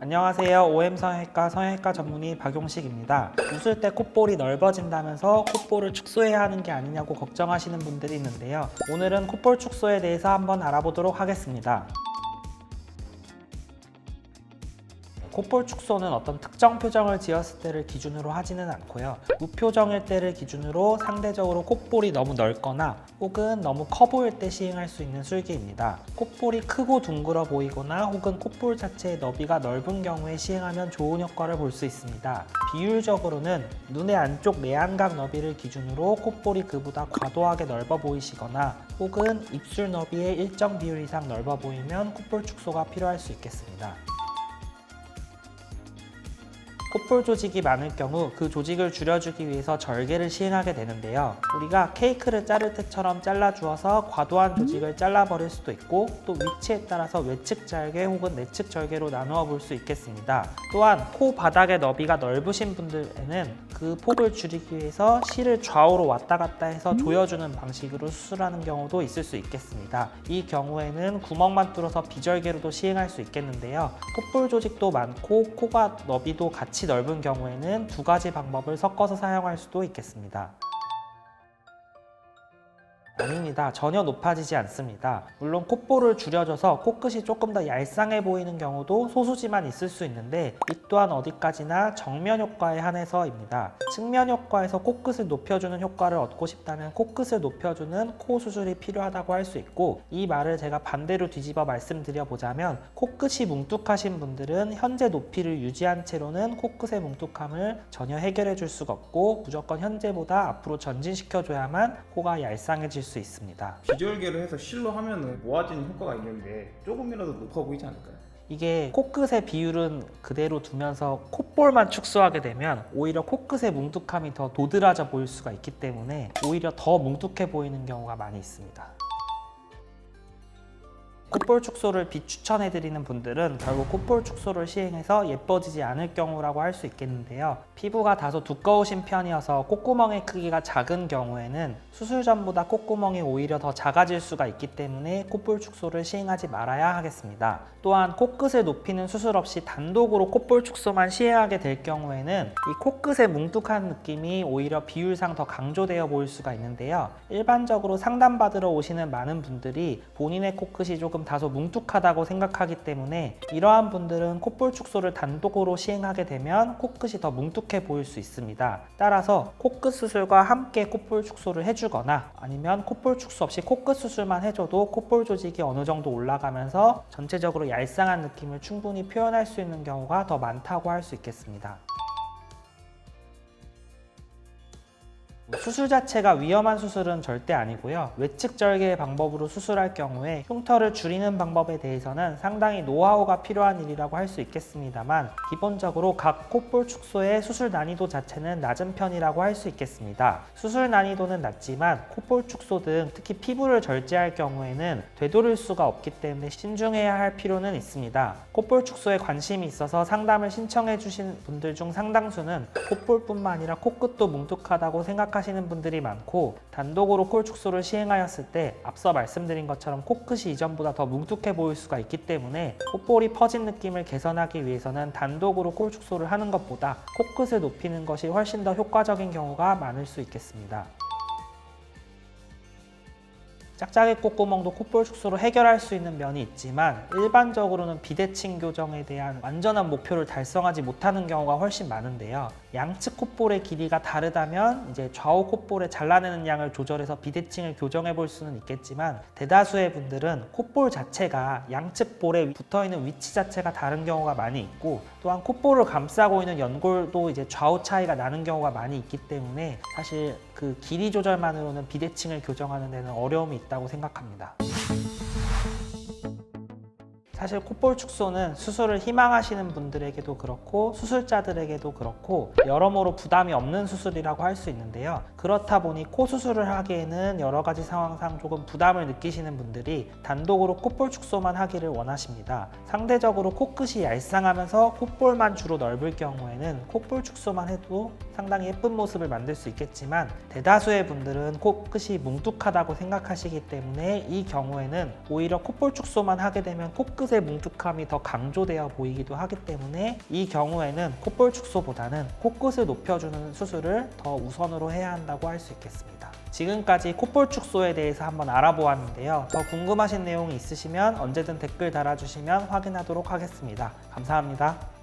안녕하세요. OM 성형외과 성형외과 전문의 박용식입니다. 웃을 때 콧볼이 넓어진다면서 콧볼을 축소해야 하는 게 아니냐고 걱정하시는 분들이 있는데요. 오늘은 콧볼 축소에 대해서 한번 알아보도록 하겠습니다. 콧볼 축소는 어떤 특정 표정을 지었을 때를 기준으로 하지는 않고요. 무표정일 때를 기준으로 상대적으로 콧볼이 너무 넓거나 혹은 너무 커 보일 때 시행할 수 있는 술기입니다. 콧볼이 크고 둥글어 보이거나 혹은 콧볼 자체의 너비가 넓은 경우에 시행하면 좋은 효과를 볼 수 있습니다. 비율적으로는 눈의 안쪽 내안각 너비를 기준으로 콧볼이 그보다 과도하게 넓어 보이시거나 혹은 입술 너비의 일정 비율 이상 넓어 보이면 콧볼 축소가 필요할 수 있겠습니다. 콧볼 조직이 많을 경우 그 조직을 줄여주기 위해서 절개를 시행하게 되는데요. 우리가 케이크를 자를 때처럼 잘라주어서 과도한 조직을 잘라버릴 수도 있고 또 위치에 따라서 외측 절개 혹은 내측 절개로 나누어 볼 수 있겠습니다. 또한 코 바닥의 너비가 넓으신 분들에는 그 폭을 줄이기 위해서 실을 좌우로 왔다 갔다 해서 조여주는 방식으로 수술하는 경우도 있을 수 있겠습니다. 이 경우에는 구멍만 뚫어서 비절개로도 시행할 수 있겠는데요. 콧볼 조직도 많고 코가 너비도 같이 넓은 경우에는 두 가지 방법을 섞어서 사용할 수도 있겠습니다. 아닙니다. 전혀 높아지지 않습니다. 물론 콧볼을 줄여줘서 코끝이 조금 더 얄쌍해 보이는 경우도 소수지만 있을 수 있는데 이 또한 어디까지나 정면 효과에 한해서입니다. 측면 효과에서 코끝을 높여주는 효과를 얻고 싶다면 코끝을 높여주는 코 수술이 필요하다고 할 수 있고, 이 말을 제가 반대로 뒤집어 말씀드려 보자면 코끝이 뭉툭하신 분들은 현재 높이를 유지한 채로는 코끝의 뭉툭함을 전혀 해결해 줄 수가 없고 무조건 현재보다 앞으로 전진시켜줘야만 코가 얄쌍해질 수 있습니다. 비절개를 해서 실로 하면은 모아지는 효과가 있는데 조금이라도 높아 보이지 않을까요? 이게 코끝의 비율은 그대로 두면서 콧볼만 축소하게 되면 오히려 코끝의 뭉툭함이 더 도드라져 보일 수가 있기 때문에 오히려 더 뭉툭해 보이는 경우가 많이 있습니다. 콧볼 축소를 비추천해드리는 분들은 결국 콧볼 축소를 시행해서 예뻐지지 않을 경우라고 할 수 있겠는데요. 피부가 다소 두꺼우신 편이어서 콧구멍의 크기가 작은 경우에는 수술 전보다 콧구멍이 오히려 더 작아질 수가 있기 때문에 콧볼 축소를 시행하지 말아야 하겠습니다. 또한 코끝을 높이는 수술 없이 단독으로 콧볼 축소만 시행하게 될 경우에는 이 코끝의 뭉툭한 느낌이 오히려 비율상 더 강조되어 보일 수가 있는데요. 일반적으로 상담받으러 오시는 많은 분들이 본인의 코끝이 조금 다소 뭉툭하다고 생각하기 때문에 이러한 분들은 콧볼 축소를 단독으로 시행하게 되면 코끝이 더 뭉툭해 보일 수 있습니다. 따라서 코끝 수술과 함께 콧볼 축소를 해주거나 아니면 콧볼 축소 없이 코끝 수술만 해줘도 콧볼 조직이 어느 정도 올라가면서 전체적으로 얄쌍한 느낌을 충분히 표현할 수 있는 경우가 더 많다고 할 수 있겠습니다. 수술 자체가 위험한 수술은 절대 아니고요. 외측 절개 방법으로 수술할 경우에 흉터를 줄이는 방법에 대해서는 상당히 노하우가 필요한 일이라고 할 수 있겠습니다만 기본적으로 각 콧볼 축소의 수술 난이도 자체는 낮은 편이라고 할 수 있겠습니다. 수술 난이도는 낮지만 콧볼 축소 등 특히 피부를 절제할 경우에는 되돌릴 수가 없기 때문에 신중해야 할 필요는 있습니다. 콧볼 축소에 관심이 있어서 상담을 신청해 주신 분들 중 상당수는 콧볼뿐만 아니라 코끝도 뭉툭하다고 생각하시는 분들이 많고, 단독으로 코 축소를 시행하였을 때 앞서 말씀드린 것처럼 코끝이 이전보다 더 뭉툭해 보일 수가 있기 때문에 콧볼이 퍼진 느낌을 개선하기 위해서는 단독으로 코 축소를 하는 것보다 코끝을 높이는 것이 훨씬 더 효과적인 경우가 많을 수 있겠습니다. 짝짝이 콧구멍도 콧볼 축소로 해결할 수 있는 면이 있지만 일반적으로는 비대칭 교정에 대한 완전한 목표를 달성하지 못하는 경우가 훨씬 많은데요. 양측 콧볼의 길이가 다르다면 이제 좌우 콧볼에 잘라내는 양을 조절해서 비대칭을 교정해 볼 수는 있겠지만 대다수의 분들은 콧볼 자체가 양측 볼에 붙어있는 위치 자체가 다른 경우가 많이 있고, 또한 콧볼을 감싸고 있는 연골도 이제 좌우 차이가 나는 경우가 많이 있기 때문에 사실 그 길이 조절만으로는 비대칭을 교정하는 데는 어려움이 있다고 생각합니다. 사실 콧볼 축소는 수술을 희망하시는 분들에게도 그렇고 수술자들에게도 그렇고 여러모로 부담이 없는 수술이라고 할 수 있는데요. 그렇다 보니 코 수술을 하기에는 여러 가지 상황상 조금 부담을 느끼시는 분들이 단독으로 콧볼 축소만 하기를 원하십니다. 상대적으로 코끝이 얄쌍하면서 콧볼만 주로 넓을 경우에는 콧볼 축소만 해도 상당히 예쁜 모습을 만들 수 있겠지만 대다수의 분들은 코끝이 뭉툭하다고 생각하시기 때문에 이 경우에는 오히려 콧볼 축소만 하게 되면 코끝 코끝의 뭉툭함이 더 강조되어 보이기도 하기 때문에 이 경우에는 콧볼 축소보다는 코끝을 높여주는 수술을 더 우선으로 해야 한다고 할 수 있겠습니다. 지금까지 콧볼 축소에 대해서 한번 알아보았는데요. 더 궁금하신 내용이 있으시면 언제든 댓글 달아주시면 확인하도록 하겠습니다. 감사합니다.